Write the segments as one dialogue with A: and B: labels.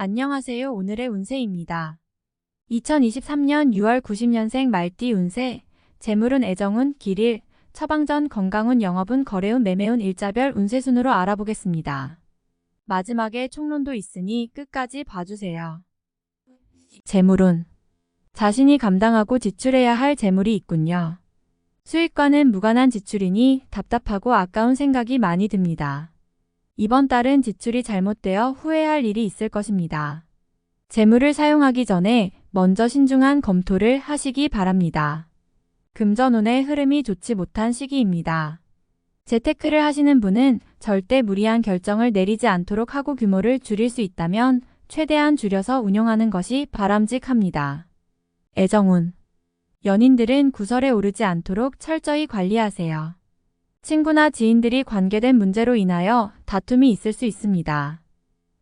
A: 안녕하세요. 오늘의 운세입니다. 2023년 6월 90년생 말띠 운세, 재물운, 애정운, 길일, 처방전, 건강운, 영업운, 거래운, 매매운, 일자별 운세 순으로 알아보겠습니다. 마지막에 총론도 있으니 끝까지 봐주세요. 재물운, 자신이 감당하고 지출해야 할 재물이 있군요. 수익과는 무관한 지출이니 답답하고 아까운 생각이 많이 듭니다. 이번 달은 지출이 잘못되어 후회할 일이 있을 것입니다. 재물을 사용하기 전에 먼저 신중한 검토를 하시기 바랍니다. 금전운의 흐름이 좋지 못한 시기입니다. 재테크를 하시는 분은 절대 무리한 결정을 내리지 않도록 하고 규모를 줄일 수 있다면 최대한 줄여서 운용하는 것이 바람직합니다. 애정운, 연인들은 구설에 오르지 않도록 철저히 관리하세요. 친구나 지인들이 관계된 문제로 인하여 다툼이 있을 수 있습니다.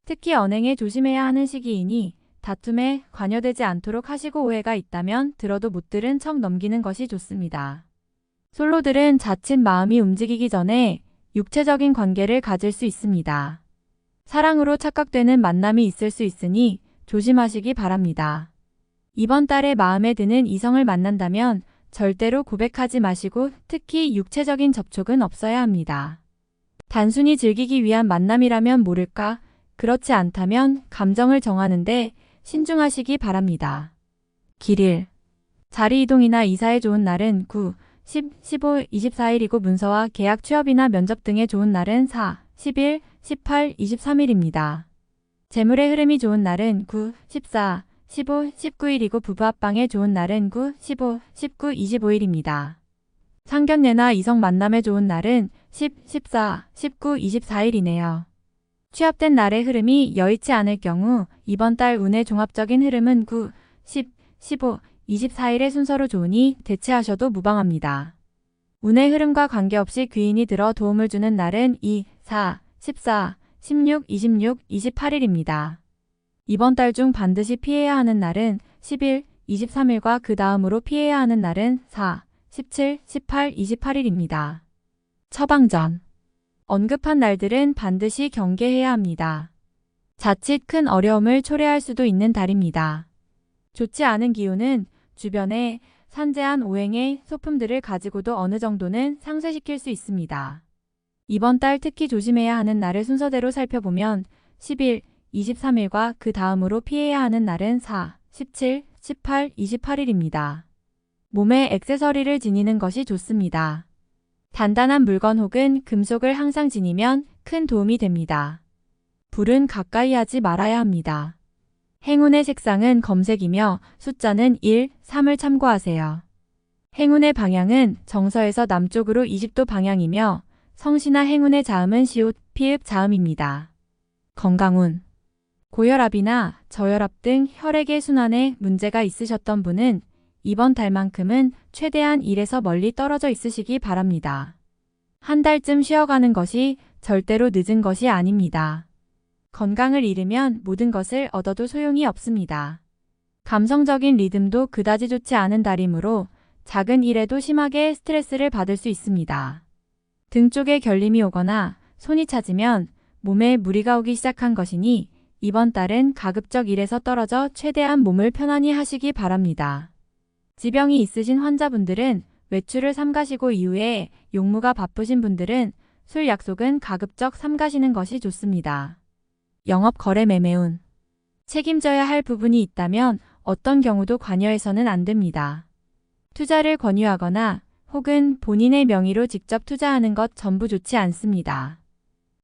A: 특히 언행에 조심해야 하는 시기이니 다툼에 관여되지 않도록 하시고, 오해가 있다면 들어도 못 들은 척 넘기는 것이 좋습니다. 솔로들은 자칫 마음이 움직이기 전에 육체적인 관계를 가질 수 있습니다. 사랑으로 착각되는 만남이 있을 수 있으니 조심하시기 바랍니다. 이번 달에 마음에 드는 이성을 만난다면 절대로 고백하지 마시고 특히 육체적인 접촉은 없어야 합니다. 단순히 즐기기 위한 만남이라면 모를까, 그렇지 않다면 감정을 정하는데 신중하시기 바랍니다. 길일, 자리 이동이나 이사에 좋은 날은 9, 10, 15, 24일이고 문서와 계약, 취업이나 면접 등에 좋은 날은 4, 11, 18, 23일입니다. 재물의 흐름이 좋은 날은 9, 14, 15, 19일이고 부부 합방에 좋은 날은 9, 15, 19, 25일입니다. 상견례나 이성 만남에 좋은 날은 10, 14, 19, 24일이네요. 취합된 날의 흐름이 여의치 않을 경우 이번 달 운의 종합적인 흐름은 9, 10, 15, 24일의 순서로 좋으니 대체하셔도 무방합니다. 운의 흐름과 관계없이 귀인이 들어 도움을 주는 날은 2, 4, 14, 16, 26, 28일입니다. 이번 달 중 반드시 피해야 하는 날은 10일, 23일과 그 다음으로 피해야 하는 날은 4, 17, 18, 28일입니다. 처방전, 언급한 날들은 반드시 경계해야 합니다. 자칫 큰 어려움을 초래할 수도 있는 달입니다. 좋지 않은 기운은 주변에 산재한 오행의 소품들을 가지고도 어느 정도는 상쇄시킬 수 있습니다. 이번 달 특히 조심해야 하는 날을 순서대로 살펴보면 10일, 23일과 그 다음으로 피해야 하는 날은 4, 17, 18, 28일입니다. 몸에 액세서리를 지니는 것이 좋습니다. 단단한 물건 혹은 금속을 항상 지니면 큰 도움이 됩니다. 불은 가까이 하지 말아야 합니다. 행운의 색상은 검색이며 숫자는 1, 3을 참고하세요. 행운의 방향은 정서에서 남쪽으로 20도 방향이며 성씨나 행운의 자음은 시옷, 피읍, 자음입니다. 건강운, 고혈압이나 저혈압 등 혈액의 순환에 문제가 있으셨던 분은 이번 달만큼은 최대한 일에서 멀리 떨어져 있으시기 바랍니다. 한 달쯤 쉬어가는 것이 절대로 늦은 것이 아닙니다. 건강을 잃으면 모든 것을 얻어도 소용이 없습니다. 감성적인 리듬도 그다지 좋지 않은 달이므로 작은 일에도 심하게 스트레스를 받을 수 있습니다. 등 쪽에 결림이 오거나 손이 차지면 몸에 무리가 오기 시작한 것이니 이번 달은 가급적 일에서 떨어져 최대한 몸을 편안히 하시기 바랍니다. 지병이 있으신 환자분들은 외출을 삼가시고 이후에 용무가 바쁘신 분들은 술 약속은 가급적 삼가시는 것이 좋습니다. 영업, 거래, 매매운, 책임져야 할 부분이 있다면 어떤 경우도 관여해서는 안 됩니다. 투자를 권유하거나 혹은 본인의 명의로 직접 투자하는 것 전부 좋지 않습니다.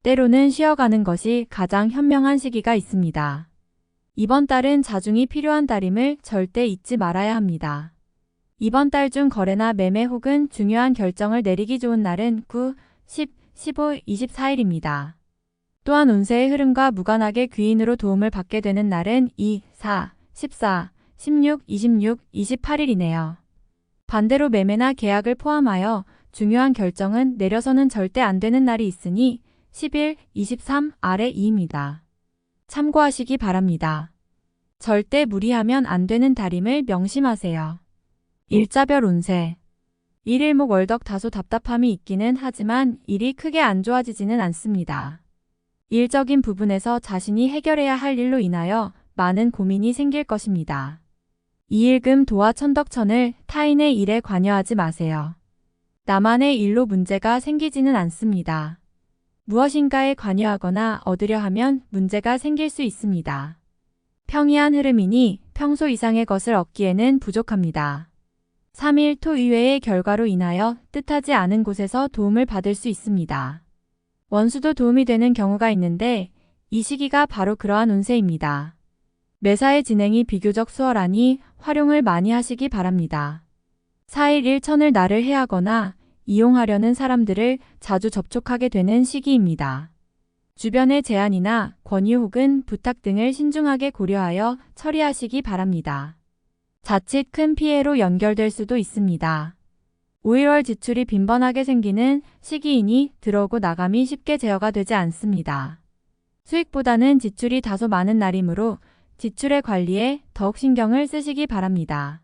A: 때로는 쉬어가는 것이 가장 현명한 시기가 있습니다. 이번 달은 자중이 필요한 달임을 절대 잊지 말아야 합니다. 이번 달 중 거래나 매매 혹은 중요한 결정을 내리기 좋은 날은 9, 10, 15, 24일입니다. 또한 운세의 흐름과 무관하게 귀인으로 도움을 받게 되는 날은 2, 4, 14, 16, 26, 28일이네요. 반대로 매매나 계약을 포함하여 중요한 결정은 내려서는 절대 안 되는 날이 있으니 11, 23, 아래 2입니다. 참고하시기 바랍니다. 절대 무리하면 안 되는 달임을 명심하세요. 일자별 운세, 일일목 월덕 다소 답답함이 있기는 하지만 일이 크게 안 좋아지지는 않습니다. 일적인 부분에서 자신이 해결해야 할 일로 인하여 많은 고민이 생길 것입니다. 이일금 도화 천덕천을 타인의 일에 관여하지 마세요. 나만의 일로 문제가 생기지는 않습니다. 무엇인가에 관여하거나 얻으려 하면 문제가 생길 수 있습니다. 평이한 흐름이니 평소 이상의 것을 얻기에는 부족합니다. 3일 토 이외의 결과로 인하여 뜻하지 않은 곳에서 도움을 받을 수 있습니다. 원수도 도움이 되는 경우가 있는데 이 시기가 바로 그러한 운세입니다. 매사의 진행이 비교적 수월하니 활용을 많이 하시기 바랍니다. 4일 일천을 나를 해하거나 이용하려는 사람들을 자주 접촉하게 되는 시기입니다. 주변의 제안이나 권유 혹은 부탁 등을 신중하게 고려하여 처리하시기 바랍니다. 자칫 큰 피해로 연결될 수도 있습니다. 5일월 지출이 빈번하게 생기는 시기이니 들어오고 나감이 쉽게 제어가 되지 않습니다. 수익보다는 지출이 다소 많은 날이므로 지출의 관리에 더욱 신경을 쓰시기 바랍니다.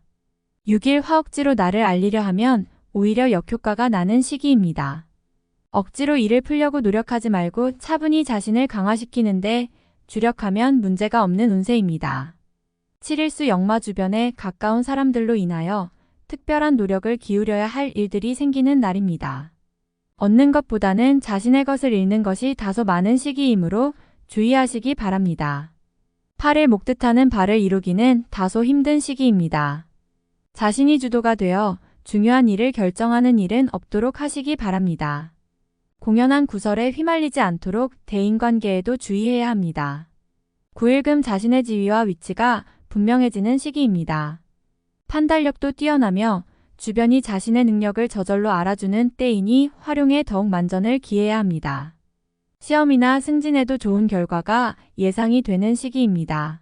A: 6일 화억지로 나를 알리려 하면 오히려 역효과가 나는 시기입니다. 억지로 일을 풀려고 노력하지 말고 차분히 자신을 강화시키는데 주력하면 문제가 없는 운세입니다. 7일수 역마 주변에 가까운 사람들로 인하여 특별한 노력을 기울여야 할 일들이 생기는 날입니다. 얻는 것보다는 자신의 것을 잃는 것이 다소 많은 시기이므로 주의하시기 바랍니다. 8일 목뜻하는 바를 이루기는 다소 힘든 시기입니다. 자신이 주도가 되어 중요한 일을 결정하는 일은 없도록 하시기 바랍니다. 공연한 구설에 휘말리지 않도록 대인관계에도 주의해야 합니다. 9일금 자신의 지위와 위치가 분명해지는 시기입니다. 판단력도 뛰어나며 주변이 자신의 능력을 저절로 알아주는 때이니 활용에 더욱 만전을 기해야 합니다. 시험이나 승진에도 좋은 결과가 예상이 되는 시기입니다.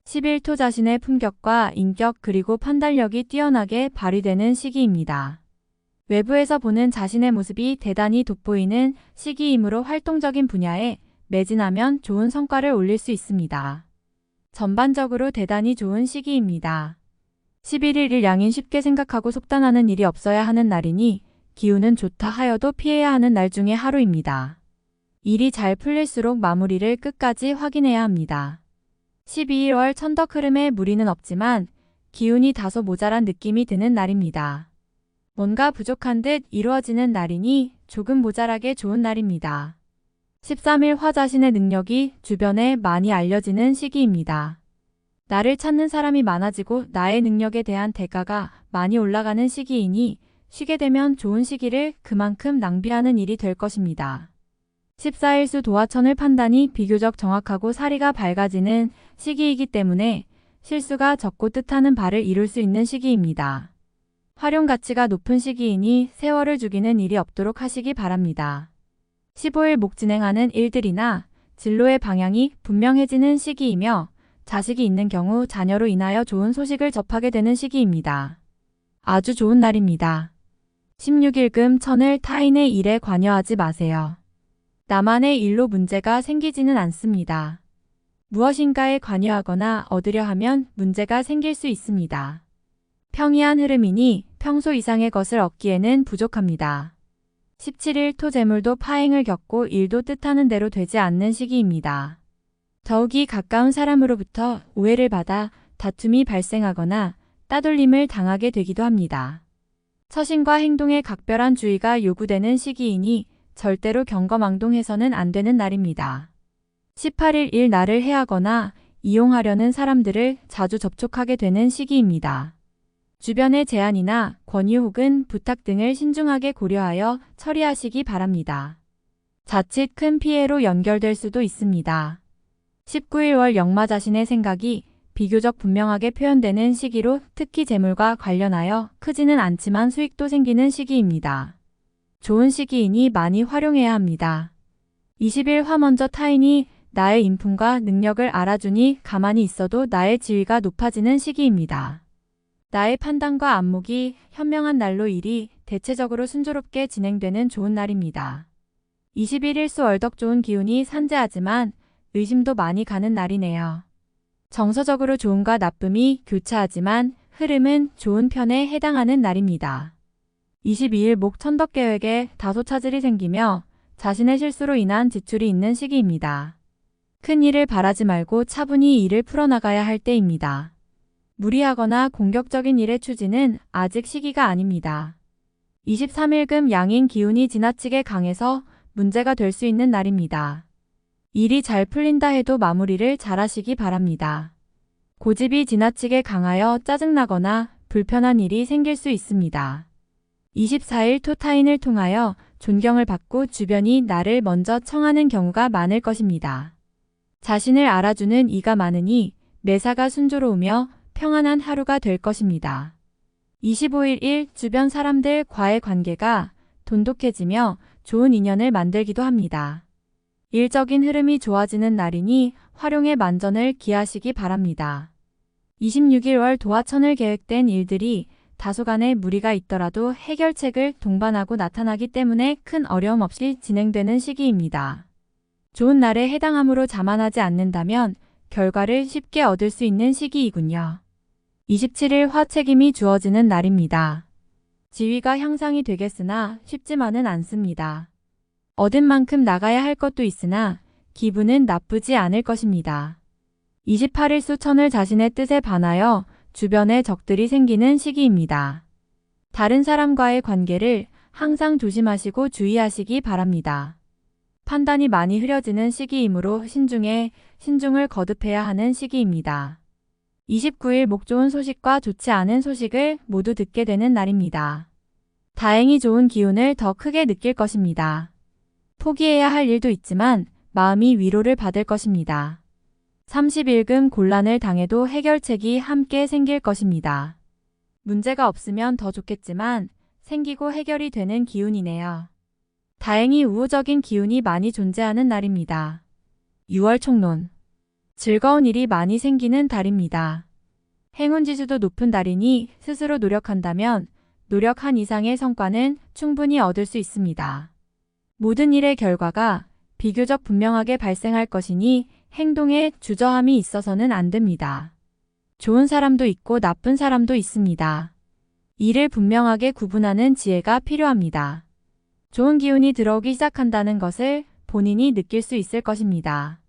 A: 11토 자신의 품격과 인격 그리고 판단력이 뛰어나게 발휘되는 시기입니다. 외부에서 보는 자신의 모습이 대단히 돋보이는 시기이므로 활동적인 분야에 매진하면 좋은 성과를 올릴 수 있습니다. 전반적으로 대단히 좋은 시기입니다. 11일 일 양인 쉽게 생각하고 속단하는 일이 없어야 하는 날이니 기운은 좋다 하여도 피해야 하는 날 중에 하루입니다. 일이 잘 풀릴수록 마무리를 끝까지 확인해야 합니다. 12월 천덕 흐름에 무리는 없지만 기운이 다소 모자란 느낌이 드는 날입니다. 뭔가 부족한 듯 이루어지는 날이니 조금 모자라게 좋은 날입니다. 13일 화 자신의 능력이 주변에 많이 알려지는 시기입니다. 나를 찾는 사람이 많아지고 나의 능력에 대한 대가가 많이 올라가는 시기이니 쉬게 되면 좋은 시기를 그만큼 낭비하는 일이 될 것입니다. 14일수 도화천을 판단이 비교적 정확하고 사리가 밝아지는 시기이기 때문에 실수가 적고 뜻하는 바를 이룰 수 있는 시기입니다. 활용 가치가 높은 시기이니 세월을 죽이는 일이 없도록 하시기 바랍니다. 15일 목 진행하는 일들이나 진로의 방향이 분명해지는 시기이며 자식이 있는 경우 자녀로 인하여 좋은 소식을 접하게 되는 시기입니다. 아주 좋은 날입니다. 16일금 천을 타인의 일에 관여하지 마세요. 나만의 일로 문제가 생기지는 않습니다. 무엇인가에 관여하거나 얻으려 하면 문제가 생길 수 있습니다. 평이한 흐름이니 평소 이상의 것을 얻기에는 부족합니다. 17일 토 재물도 파행을 겪고 일도 뜻하는 대로 되지 않는 시기입니다. 더욱이 가까운 사람으로부터 오해를 받아 다툼이 발생하거나 따돌림을 당하게 되기도 합니다. 처신과 행동에 각별한 주의가 요구되는 시기이니 절대로 경거망동해서는 안 되는 날입니다. 18일 일 나를 해하거나 이용하려는 사람들을 자주 접촉하게 되는 시기입니다. 주변의 제안이나 권유 혹은 부탁 등을 신중하게 고려하여 처리하시기 바랍니다. 자칫 큰 피해로 연결될 수도 있습니다. 19일 월 역마 자신의 생각이 비교적 분명하게 표현되는 시기로 특히 재물과 관련하여 크지는 않지만 수익도 생기는 시기입니다. 좋은 시기이니 많이 활용해야 합니다. 20일 화 먼저 타인이 나의 인품과 능력을 알아주니 가만히 있어도 나의 지위가 높아지는 시기입니다. 나의 판단과 안목이 현명한 날로 일이 대체적으로 순조롭게 진행되는 좋은 날입니다. 21일수 얼덕 좋은 기운이 산재하지만 의심도 많이 가는 날이네요. 정서적으로 좋음과 나쁨이 교차하지만 흐름은 좋은 편에 해당하는 날입니다. 22일 목 천덕 계획에 다소 차질이 생기며 자신의 실수로 인한 지출이 있는 시기입니다. 큰 일을 바라지 말고 차분히 일을 풀어나가야 할 때입니다. 무리하거나 공격적인 일의 추진은 아직 시기가 아닙니다. 23일금 양인 기운이 지나치게 강해서 문제가 될 수 있는 날입니다. 일이 잘 풀린다 해도 마무리를 잘하시기 바랍니다. 고집이 지나치게 강하여 짜증나거나 불편한 일이 생길 수 있습니다. 24일 토타인을 통하여 존경을 받고 주변이 나를 먼저 청하는 경우가 많을 것입니다. 자신을 알아주는 이가 많으니 매사가 순조로우며 평안한 하루가 될 것입니다. 25일 일 주변 사람들과의 관계가 돈독해지며 좋은 인연을 만들기도 합니다. 일적인 흐름이 좋아지는 날이니 활용의 만전을 기하시기 바랍니다. 26일 월 도화천을 계획된 일들이 다소간의 무리가 있더라도 해결책을 동반하고 나타나기 때문에 큰 어려움 없이 진행되는 시기입니다. 좋은 날에 해당함으로 자만하지 않는다면 결과를 쉽게 얻을 수 있는 시기이군요. 27일 화책임이 주어지는 날입니다. 지위가 향상이 되겠으나 쉽지만은 않습니다. 얻은 만큼 나가야 할 것도 있으나 기분은 나쁘지 않을 것입니다. 28일 수천을 자신의 뜻에 반하여 주변에 적들이 생기는 시기입니다. 다른 사람과의 관계를 항상 조심하시고 주의하시기 바랍니다. 판단이 많이 흐려지는 시기이므로 신중을 거듭해야 하는 시기입니다. 29일 목 좋은 소식과 좋지 않은 소식을 모두 듣게 되는 날입니다. 다행히 좋은 기운을 더 크게 느낄 것입니다. 포기해야 할 일도 있지만 마음이 위로를 받을 것입니다. 30일금 곤란을 당해도 해결책이 함께 생길 것입니다. 문제가 없으면 더 좋겠지만 생기고 해결이 되는 기운이네요. 다행히 우호적인 기운이 많이 존재하는 날입니다. 6월 총론. 즐거운 일이 많이 생기는 달입니다. 행운지수도 높은 달이니 스스로 노력한다면 노력한 이상의 성과는 충분히 얻을 수 있습니다. 모든 일의 결과가 비교적 분명하게 발생할 것이니 행동에 주저함이 있어서는 안 됩니다. 좋은 사람도 있고 나쁜 사람도 있습니다. 이를 분명하게 구분하는 지혜가 필요합니다. 좋은 기운이 들어오기 시작한다는 것을 본인이 느낄 수 있을 것입니다.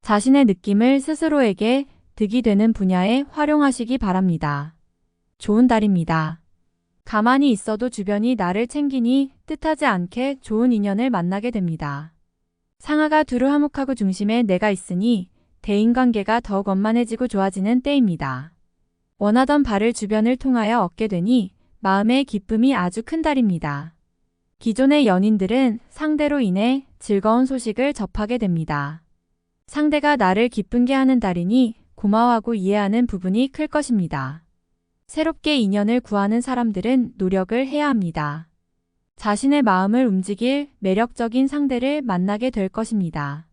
A: 자신의 느낌을 스스로에게 득이 되는 분야에 활용하시기 바랍니다. 좋은 달입니다. 가만히 있어도 주변이 나를 챙기니 뜻하지 않게 좋은 인연을 만나게 됩니다. 상하가 두루 화목하고 중심에 내가 있으니 대인관계가 더욱 원만해지고 좋아지는 때입니다. 원하던 바를 주변을 통하여 얻게 되니 마음의 기쁨이 아주 큰 달입니다. 기존의 연인들은 상대로 인해 즐거운 소식을 접하게 됩니다. 상대가 나를 기쁘게 하는 달이니 고마워하고 이해하는 부분이 클 것입니다. 새롭게 인연을 구하는 사람들은 노력을 해야 합니다. 자신의 마음을 움직일 매력적인 상대를 만나게 될 것입니다.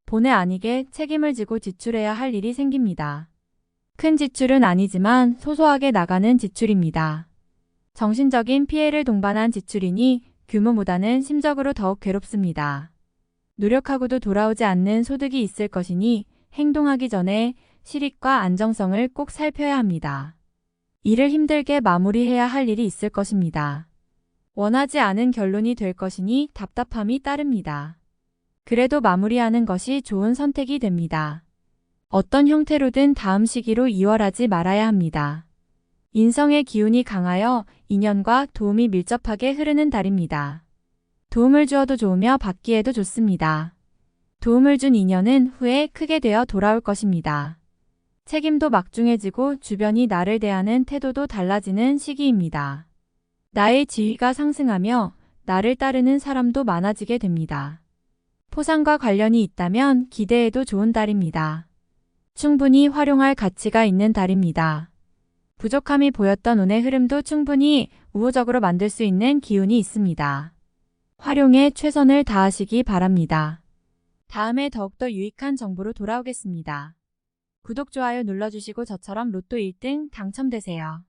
A: 본의 아니게 책임을 지고 지출해야 할 일이 생깁니다. 큰 지출은 아니지만 소소하게 나가는 지출입니다. 정신적인 피해를 동반한 지출이니 규모보다는 심적으로 더욱 괴롭습니다. 노력하고도 돌아오지 않는 소득이 있을 것이니 행동하기 전에 실익과 안정성을 꼭 살펴야 합니다. 일을 힘들게 마무리해야 할 일이 있을 것입니다. 원하지 않은 결론이 될 것이니 답답함이 따릅니다. 그래도 마무리하는 것이 좋은 선택이 됩니다. 어떤 형태로든 다음 시기로 이월하지 말아야 합니다. 인성의 기운이 강하여 인연과 도움이 밀접하게 흐르는 달입니다. 도움을 주어도 좋으며 받기에도 좋습니다. 도움을 준 인연은 후에 크게 되어 돌아올 것입니다. 책임도 막중해지고 주변이 나를 대하는 태도도 달라지는 시기입니다. 나의 지위가 상승하며 나를 따르는 사람도 많아지게 됩니다. 포상과 관련이 있다면 기대해도 좋은 달입니다. 충분히 활용할 가치가 있는 달입니다. 부족함이 보였던 운의 흐름도 충분히 우호적으로 만들 수 있는 기운이 있습니다. 활용에 최선을 다하시기 바랍니다. 다음에 더욱더 유익한 정보로 돌아오겠습니다. 구독, 좋아요 눌러주시고 저처럼 로또 1등 당첨되세요.